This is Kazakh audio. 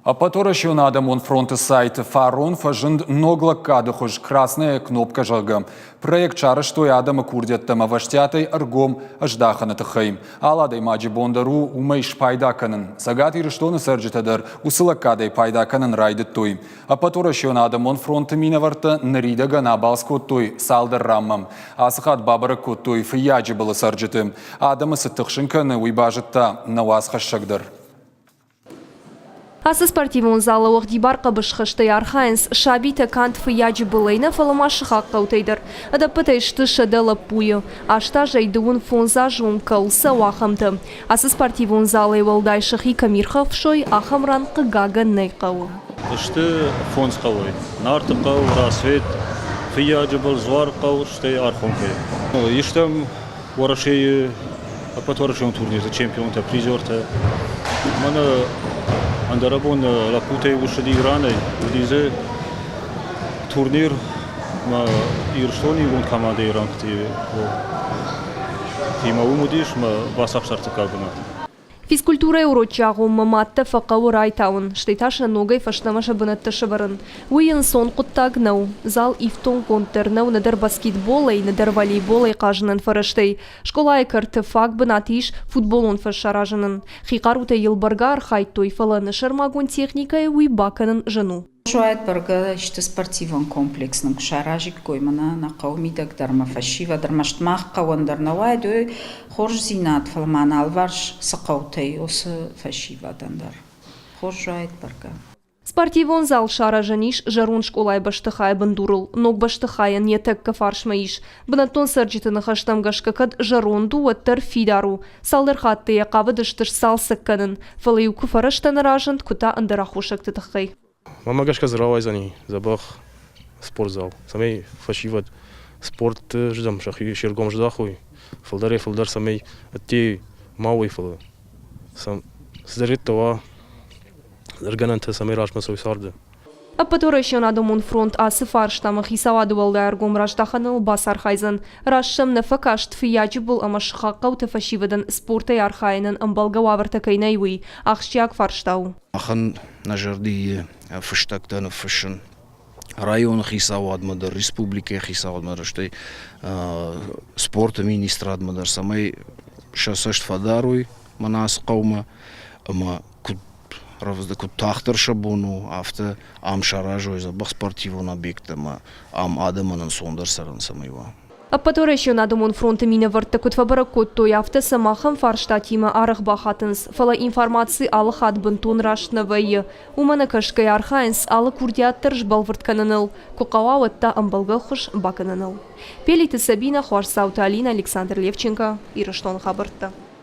Апаторащион Адамон фронты сайты Фарон фажинд ноглаккады хуж красная кнопка жага. Проект чарыш той Адама курдеттама ваштятай аргом аждахана тахаим. Аладай маджи бондару умайш пайдаканын. Сагат ирыштоны сарджитадар усылаккадай пайдаканын райдыт той. Апаторащион Адамон фронты минаварта наридага набалско той салдар раммам. Асхат бабаракко той фияджи было сарджитым. Адама сыттықшынканы уйбажытта навасхашшагдар. Асы спортивон залы оғдибар қабышқышты архайнс шабита кант фияджи былайна фаламашы хаққа утайдыр. Адапытай штышы дала пуйы. Ашта жайдуын фонза жуын калса уақымты. Асы спортивон залы валдай шықи камирхав шой ахамран қыгага найқауы. Шты фонз қауы. Нарты қау, расвет, фияджи был звар қау, шты архонкай. Иштам уарашей апатварашон турнирта, чемпионта, призерта. Мана Андарабон лапутай ушди Ираны, дизе турнир ма ирштони вон команды Иранкти тима умудиш ма басахшарты кабына. Физкультура урочагу маматта фақау райтаун, штейташа ногай фаштамаша бынатта шабарын. Уйын сон құттагнау, зал ифтон контернау надар баскетболай, надар волейболай қажынын фараштай. Школай картефак бынатиш футболон фашаражынын. Хикарута елбарга архайт той фаланы шармагон техникай уйбаканын жыну. Шуайт барга иште спортивен комплексның шаражик коймана на қаумидак дарма фашива дармаштмах қауандар навай дой хорж зинат фалман алварш сақаутай осы фашивадандар. Хорж жуайт барга. Спортивон зал шаражаниш жарун школай баштыхай бандурыл, ног баштыхайын етек кафаршмаиш. Бынатон сарджитыны хаштамгашкакад жарун дуаттар фидару. Салдар хатты яқавы дыштыш сал сыкканын. Фалаю куфараштан ражант кута андарахушак тытықай. Мамагашка зравайзани, забах спортзал. Самей фашиват спорт ждам шахи шергом ждахуй. Фалдар самей те мауи фала. Сам сдарит това заргананта самей рашма сой сарды. Апаторащион Адамон фронт асы фарштамах исаваду валдай аргом раштаханыл бас архайзан. Рашшам нафакашт фияджи был амашхақау тафашивадан спортай архайнын амбалгававарта кайнайуи. Ахшчак фарштау. Ахан нажарди фыштактан фышын район хисавадмадар, республика хисавадмадар, что спорт министрадмадар, самай шасашт фадаруй манас қаума, ама равздакут тахтар шабуну, авто ам шаражой забах спортивон объект, ам адаманан сондар саран самайва. Апаторащион Адамон фронты минаварта кутфабаракот той авто самахам фарштатима арах бахатынс. Фала информации алы хат бынтон раштнавайы. Умана кашкай архайнс алы курдиаттар жбалварткананыл. Кукауаватта амбалга хуш бакананыл. Пелиты Сабина, Хуарсаута Алина, Александр Левченко, Ирыштон хабарта.